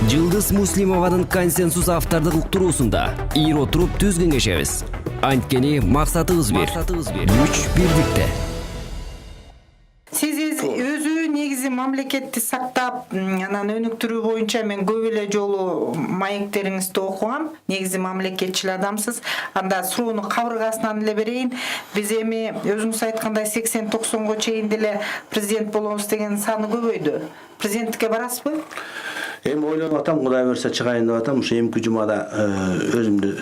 Жылдыз Муслимованын консенсус автордук уктуруусунда ийир отуруп түз кеңешебиз. Анткени максатыбыз бир. Күч бирдикте. Сиз өзү негизи мамлекетти сактап, анан өнүктүрүү боюнча мен көп эле жолу маектериңизди окугам. Негизи мамлекетчил адамсыз. Анда суроону кабыргасынан эле берейин. Биз эми өзүңүз айткандай 80-90го чейин деле президент болобуз деген саны көбөйдү. Президенттикке барасызбы? Эми ойлонуп атам, Кудай буйрса чыгайын деп атам. Ушу эмки жумада өзүмдү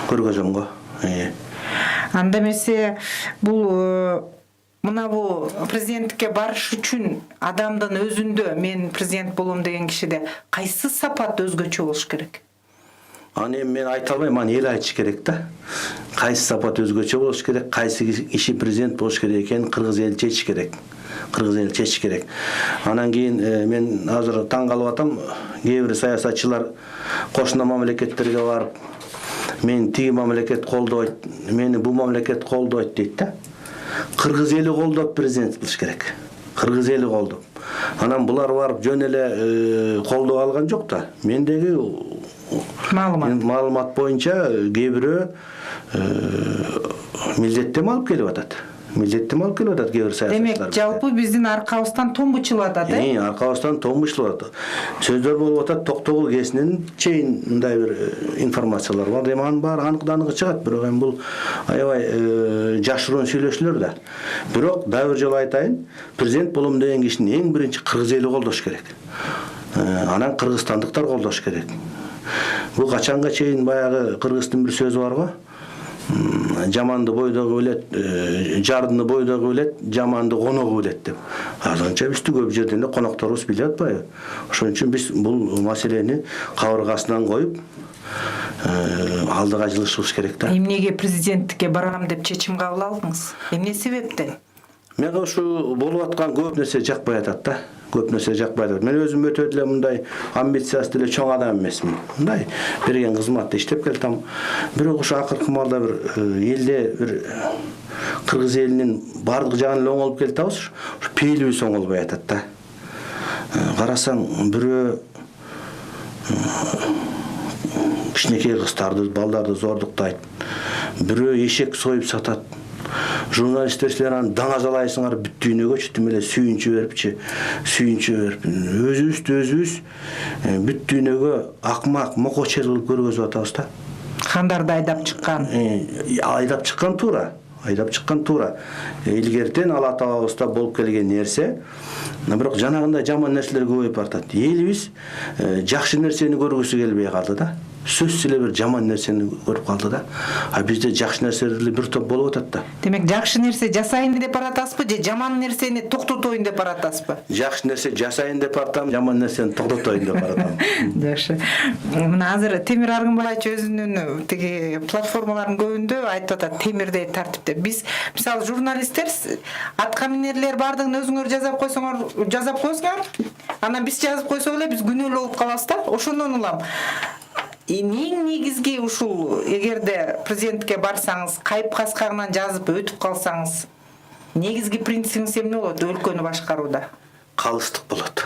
көргөзөм го. Анда эмесе бул мына бул президенттикке барыш үчүн адамдын өзүндө мен президент болом деген кишиде кайсы сапат өзгөчө болуш керек? Аны эми мен айта албайм, аны эл айтыш керек да. Кайсы сапат өзгөчө болуш керек, кайсы киши президент болуш керек экенин кыргыз эли чечиш керек. Кыргыз эли чечиш керек. Анан кийин мен азыр таң калып атам, кээ бир саясатчылар кошуна мамлекеттерге барып, мени тиги мамлекет колдойт, мени бул мамлекет колдойт дейт да. Кыргыз эли колдоп президент кылыш керек. Кыргыз эли колдоп. Анан булар барып жөн эле колдоп алган жок да. Мендеги маалымат боюнча кээ бирөө милдеттем алып келип атат. Милдеттем алып келип атат кээ бир саясатчылар. Демек, жалпы биздин аркабыздан том бычылып атат, аркабыздан том бычылып атат. Сөздөр болуп атат, Токтогул кесинен чейин мындай бир информациялар бар. Эми анын баары анык чыгат, бирок эми бул аябай жашыруун сүйлөшүүлөр да. Бирок дагы бир жолу айтайын, президент болом деген кишини эң биринчи кыргыз эли колдош керек. Анан кыргызстандыктар колдош керек. Бул качанга чейин баягы кыргыздын бир сөзү бар го. Жаманды бойдогу билет, жардыны бойдогу билет, жаманды коногу билет деп. Азырынча бизди көп жерден эле конокторубуз билип атпайбы? Ошон үчүн биз бул маселени кабыргасынан коюп, алдыга жылышыбыз керек да. Эмнеге президенттикке барам деп чечим кабыл алдыңыз? Эмне себептен? Мен ушу болуп аткан көп нерсе жакпай атат да. Көп нерсе жакпай атат. Мен өзүм өтө деле мындай амбициясы деле чоң адам эмесмин. Мындай берген кызматты иштеп келдим. Бирок ушу акыркы маалда бир элде бир кыргыз элинин бардык жагын эле оңолуп келатабыз. Ушу пейилибиз оңолбой атат да. Карасаң бирөө кичинекей кыздарды, балдарды зордуктайт. Бирөө эшек союп сатат. Журналисттер силер аны даңазалайсыңар, бүт дүйнөгө чүтүм эле сүйүнчү берип, өзүбүз бүт дүйнөгө акмак, мокочер кылып көргөзүп атабыз да. Кандарды айдап чыккан? Айдап чыккан туура. Илгертен ала табабызда болуп келген нерсе, бирок жанагындай жаман нерселер көбөйүп баратат. Элибиз жакшы нерсени көргүсү келбей калды да. Сөзсүз эле бир жаман нерсени көрүп калды да. А бизде жакшы нерселер бир топ болуп атат да. Демек, жакшы нерсе жасайын деп баратасызбы же жаман нерсени токтотоюн деп баратасызбы? Жакшы нерсе жасайын деп баратам, жаман нерсени токтотоюн деп баратам. Жакшы. Мына азыр Темир Аргынбаевич өзүнүн тиги платформаларынын көбүндө айтып атат темирдей тартипте. Биз мисалы журналисттер атка минерлер бардыгын өзүңөр жазап койсоңор, анан биз жазып койсок эле биз күнөөлүү болуп калабыз да. Ошондон улам эң негизги ушул эгерде президентке барсаңыз, кайып каскагынан жазып өтүп калсаңыз, негизги принцибиңиз эмне болот өлкөнү башкарууда? Калыстык болот.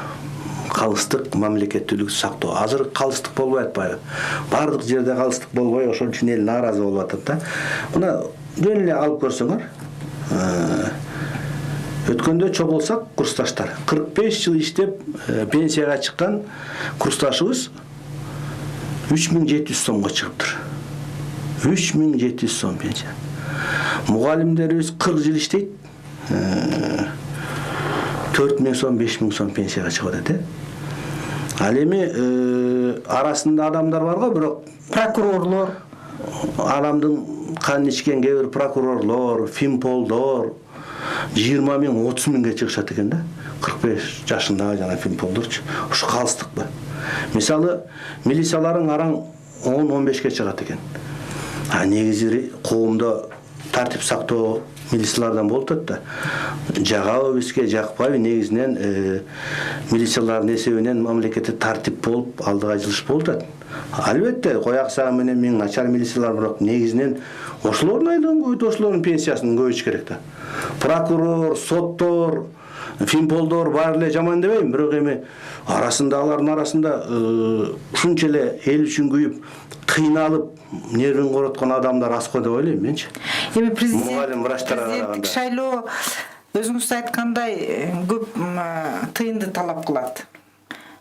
Калыстык, мамлекеттүүлүктү сактоо. Азыр калыстык болбой атпайбы? Бардык жерде калыстык болбой, ошон үчүн эл нааразы болуп атат да. Мына жөн эле алып көрсөңөр, өткөндө чогулсак курсташтар 45 жыл иштеп пенсияга чыккан курсташыбыз 3700 сомго чыгыптыр. 3700 сом пенсия. Мугалимдерибиз 40 жыл иштейт. 4000 сом, 5000 сом пенсияга чыгып атат. Ал эми арасында адамдар бар го, бирок прокурорлор, адамдын канын ичкен кээ бир прокурорлор, финполдор 20 000, 30 000ге чыгышат экен да. 45 жашындагы жана финполдорчу. Ушу калыстыкпы? Мисалы, милицияларын араң 10-15ке чыгат экен. Негизи коомдо тартип сактоо милициялардан болуп атат да. Жагабы бизге, жакпайбы, негизинен милициялардын эсебинен мамлекетте тартип болуп, алдыга жылыш болуп атат. Албетте, кояк сагы менен мен начар милициялар, бирок негизинен ошолордун айлыгын көбөйтүп, ошолордун пенсиясын көбөйтүш керек да. Прокурор, соттор, Финполдор баары эле жаман дебейм, бирок эми алардын арасында ушунча эле эл үчүн күйүп, кыйналып, нервин короткон адамдар аз го деп ойлойм менчи. Эми президенттик шайлоо өзүңүз айткандай көп тыйынды талап кылат.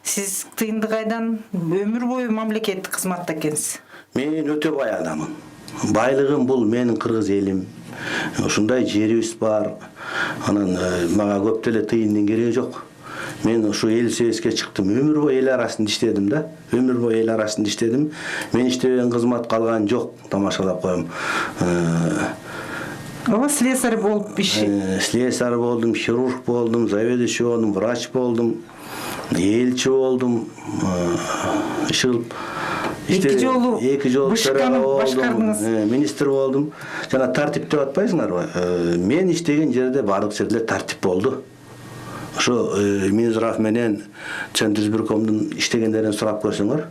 Сиз тыйынды кайдан? Өмүр бою мамлекеттик кызматта экенсиз. Мен өтө бай адаммын. Байлыгым бул менин кыргыз элим. Ушундай жерибиз бар. Анан мага көп деле тыйындын кереги жок. Мен ушу эл съездге чыктым. Өмүр бою эл арасында иштедим да. Өмүр бою эл арасында иштедим. Мен иштебеген кызмат калган жок. Тамашалап коем. Ооба, слесарь болуп слесарь болдум, хирург болдум, заведующий болдум, врач болдум, элчи болдум. Ишилип эки жолу башкардыңыз. Министр болдум. Жана тартип деп атпайсыңарбы? Мен иштеген жерде бардык жерде тартип болду. Ошо Минздрав менен Центр избиркомдун иштегендерин сурап көрсөңөр,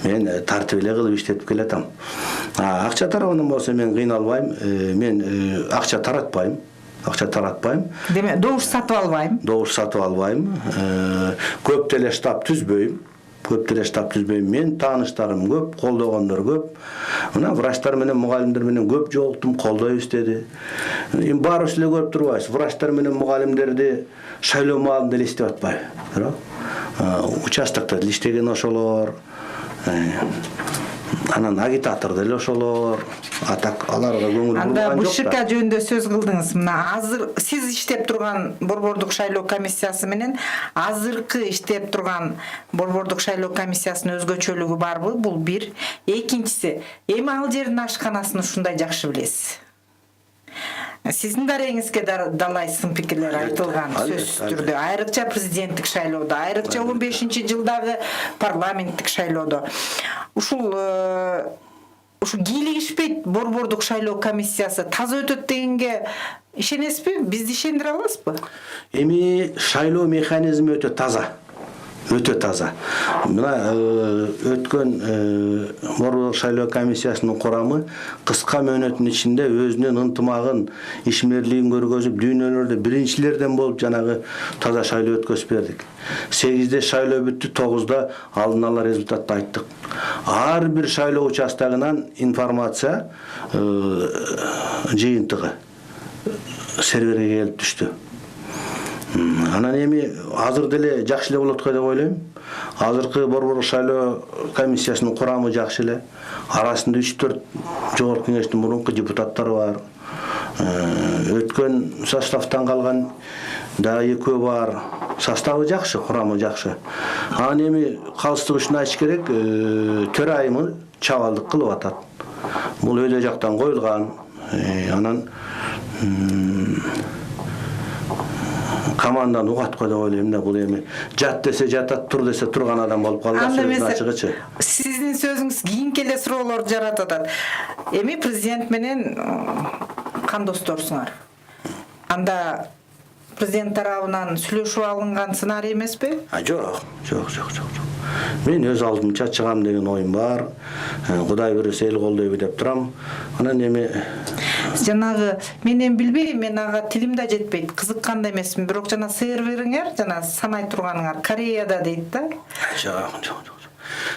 мен тартип эле кылып иштетип келатам. Акча тарабынан болсо мен кыйналбайм. Мен акча таратпайм. Демек, добуш сатып албайм. Көп деле штаб түзбөйм. Мен тааныштарым көп, колдогондор көп. Мына врачтар менен, мугалимдер менен көп жолуктум, колдойбуз деди. Эми баарыбыз эле көрүп турбайбыз. Врачтар менен мугалимдерди шайлоо маалында эле иштеп атпайбы. Участокто деле иштеген ошолор. Анан агитатор деле ошолор. Атак аларга көңүл бурган жок. Анда БШК жөнүндө сөз кылдыңыз. Мына азыр сиз иштеп турган Борбордук шайлоо комиссиясы менен азыркы иштеп турган Борбордук шайлоо комиссиясынын өзгөчөлүгү барбы? Бул бир. Экинчиси, эми ал жердин ашканасын ушундай жакшы билесиз. Сиздин дарегиңизге далай сын пикирлер айтылган сөзсүз түрдө. Айрыкча президенттик шайлоодо, айрыкча 15-жылдагы парламенттик шайлоодо. Ушул кийлигишпейт Борбордук шайлоо комиссиясы таза өтөт дегенге ишенесизби? Бизди ишендире аласызбы? Эми шайлоо механизми өтө таза. Мына өткөн Борбордук шайлоо комиссиясынын курамы кыска мөөнөттүн ичинде өзүнүн ынтымагын, ишмерлигин көргөзүп, дүйнөлөрдө биринчилерден болуп жанагы таза шайлоо өткөзүп бердик. 8-де шайлоо бүттү, 9-да алдын ала результатты айттык. Ар бир шайлоо участогунан информация жыйынтыгы серверге келип түштү. Анан эми азыр деле жакшы эле болот го деп ойлойм. Азыркы Борбордук шайлоо комиссиясынын курамы жакшы эле. Арасында 3-4 жогорку кеңештин мурунку депутаттары бар. Өткөн составтан калган да экөө бар. Составы жакшы, курамы жакшы. Анан эми калыстык үчүн айтыш керек, төрайымы чабалдык кылып атат. Бул өйдө жактан коюлган. Анан команданы угат го деп ойлойм да. Бул эми жат десе жатат, тур десе турган адам болуп калды. Ачыгычы. Сиздин сөзүңүз кийинки эле суроолорду жаратат. Эми президент менен кандосторсуңар. Анда президент тарабынан сүйлөшүп алынган сценарий эмеспи? Жок. Мен өз алдымча чыгам деген оюм бар. Кудай көрөсө эл колдойбу деп турам. Анан эми жанагы менен билбейм, мен ага тилим да жетпейт, кызыккан да эмесмин, бирок жана сервериңер, жана санай турганыңар Кореяда дейт да. Жок.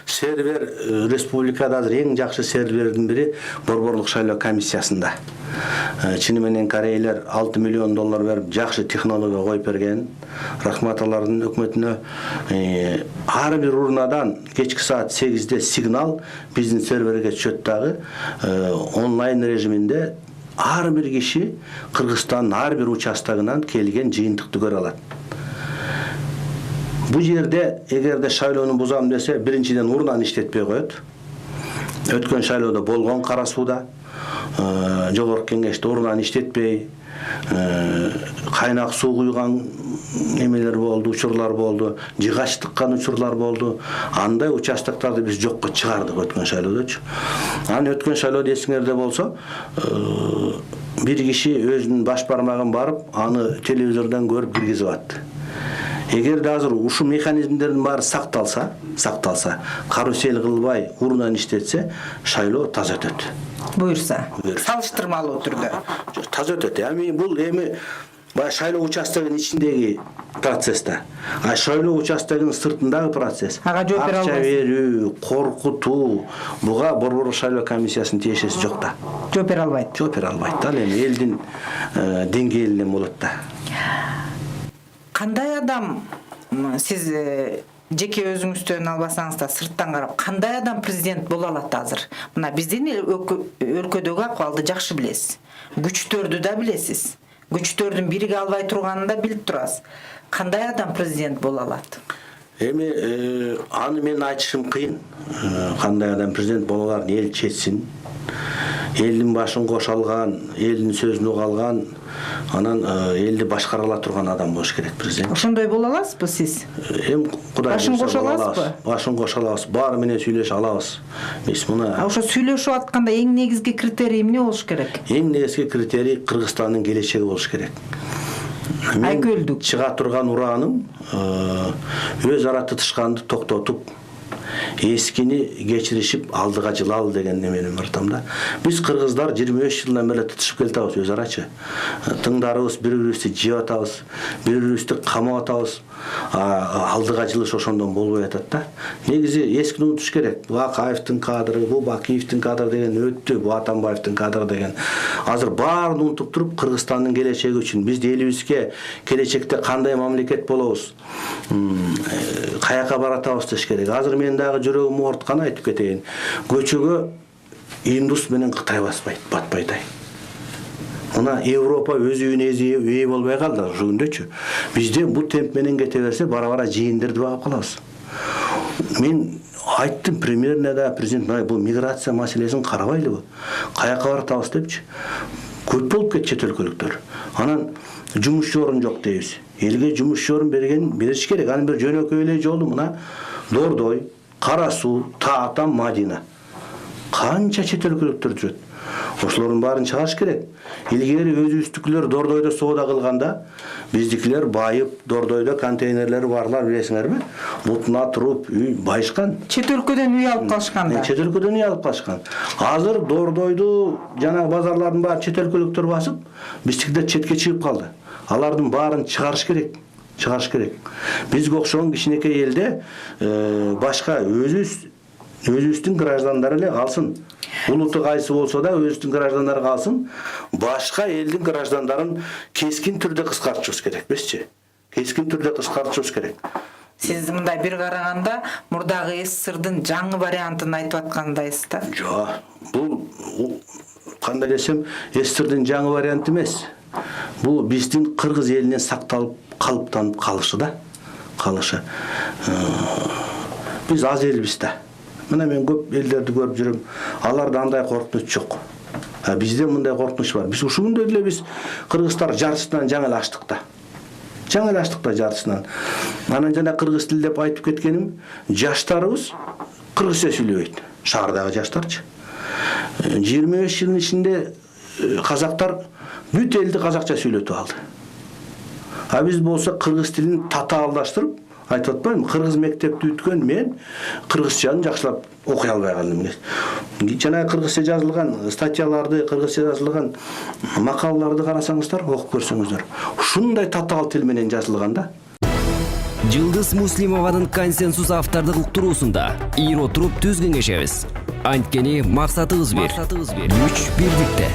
Сервер республикада азыр эң жакшы сервердин бири Борбордук шайлоо комиссиясында. Чыны менен корейлер $6 миллион берип жакшы технология коюп берген. Рахмат алардын өкмөтүнө. Ар бир урнадан кечки саат 8-де сигнал биздин серверге түшөт дагы. Онлайн режиминде ар бир киши Кыргызстандын ар бир участогунан келген жыйынтыкты көрө алат. Бу жерде эгерде шайлоону бузам десе, биринчиден урнан иштетпей коет. Өткөн шайлоодо болгон Кара сууда жогорку кеңеште урнан иштетпей, кайнак суу куйган эмелер болду, учурлар болду, жыгач тыккан учурлар болду. Андай участоктарды биз жокко чыгардык өткөн шайлоодочу. Анан өткөн шайлоодо эсиңерде болсо, бир киши өзүнүн баш бармагын барып, аны телевизордон көрүп киргизип атты. Эгерде азыр ушу механизмдердин баары сакталса, карусель кылбай, урнан иштетсе, шайлоо таза өтөт. Буюрса, салыштырмалуу түрдө. Таза өтөт. Эми бул баягы шайлоо участогунун ичиндеги процесс да. А шайлоо участогунун сыртындагы процесс. Ага жооп бере Акча албайсыз. берүү, коркутуу, буга борборлук шайлоо комиссиясынын тиешеси жок да. Жооп бере албайт. Жооп бере албайт да, ал эми элдин деңгээлинен болот да. Кандай адам сиз жеке өзүңүздөн албасаңыз да сырттан карап кандай адам президент боло алат азыр? Мына биздин өлкөдөгү акыбалды жакшы билесиз. Күчтөрдү да билесиз. Күчтөрдүн бириге албай турганын да билип турасыз. Кандай адам президент боло алат? Эми аны мен айтышым кыйын. Кандай адам президент боло аларын эл четсин. Элдин башын кошо алган, элдин сөзүн уга алган, анан элди башкара ала турган адам болуш керек президент. Ошондой боло аласызбы сиз? Эми Кудай Башын буйрса кошо боло аласызбы? Башын кошо алабыз. Баары менен сүйлөшө алабыз. Биз муна Ошо сүйлөшүп атканда эң негизги критерий эмне болуш керек? эң негизги критерий Кыргызстандын келечеги болуш керек. Айкөлдүк. Чыга турган ураным өз ара тытышканды токтотуп, эскини кечиришип алдыга жылалы деген неменин айтам да. Биз кыргыздар 25 жылдан бери тытышып келатабыз өз арачы. Тыңдарыбыз бири-бирибизди жеп атабыз, бири-бирибизди камап атабыз. Алдыга жылыш ошондон болбой атат да. Негизи эскини унутуш керек. Бу Акаевдин кадры, бу Бакиевдин кадры деген өттү, бу Атамбаевдин кадры деген. Азыр баарын унутуп туруп Кыргызстандын келечеги үчүн биз элибизге келечекте кандай мамлекет болобуз, каяка баратабыз деш керек. Азыр мен дагы жүрөгүм оорткан айтып кетейин. Көчөгө Индус менен Кытай батпайт. Мына Европа өз үйүнө ээ болбой калды ошол күндөчү. Бизде бул темп менен кете берсе бара-бара жыйындырды багып калабыз. Мен айттым премьерне да, президент бул миграция маселесин карабайлыбы? Каяка баратабыз депчи. Көп болуп кетчү өлкөлүктөр. Анан жумуш орун жок дейбиз. Элге жумуш орун бериш керек. Анын бир жөнөкөй эле жолу мына Дордой, Кара Суу, Таатан, Мадина. Канча чет өлкөлүктөр жүрөт. Ошолордун баарын чыгарыш керек. Илгери өзүбүздүкүлөр Дордойдо соода кылганда, биздикилер байып, Дордойдо контейнерлери барлар билесиңерби? Бутуна туруп, үй байышкан. Чет өлкөдөн үй алып калышкан да. Чет өлкөдөн үй алып калышкан. Азыр Дордойду жана базарлардын баары чет өлкөлүктөр басып, биздикилер четке чыгып калды. Алардын баарын чыгарыш керек. Бизге окшогон кичинекей элде башка өзүбүздүн граждандары эле калсын. Улуты кайсы болсо да өзүбүздүн граждандары калсын. Башка элдин граждандарын кескин түрдө кыскартышыбыз керек, эмеспи? Кескин түрдө кыскартышыбыз керек. Сиз мындай бир караганда мурдагы СССРдын жаңы вариантын айтып аткандайсыз да? Жок, бул кандай десем, СССРдын жаңы варианты эмес. Бул биздин кыргыз элинен сакталып, калыптанып калышы да. Биз аз элбиз да. Мына мен көп элдерди көрүп жүрөм. Аларда андай коркунуч жок. Бизде мындай коркунуч бар. Биз ушул күндө эле биз кыргыздар жартысынан жаңы эле ачтык да. Жартысынан. Анан жана кыргыз тил деп айтып кеткеним, жаштарыбыз кыргызча сүйлөбөйт. Шаардагы жаштарчы. 25 жылдын ичинде казактар бүт элди казакча сүйлөтүп алды. Биз болсо кыргыз тилин татаалдаштырып, айтып атпаймынбы? Кыргыз мектепти бүткөн мен кыргызчаны жакшылап окуй албай калдым. Жана кыргызча жазылган статьяларды, кыргызча жазылган макалаларды карасаңыздар, окуп көрсөңүздөр. Ушундай татаал тил менен жазылган да. Жылдыз Муслимованын консенсус автордук уктуруусунда ийип отуруп түз кеңешебиз. Анткени максатыбыз бир. Күч бирдикте.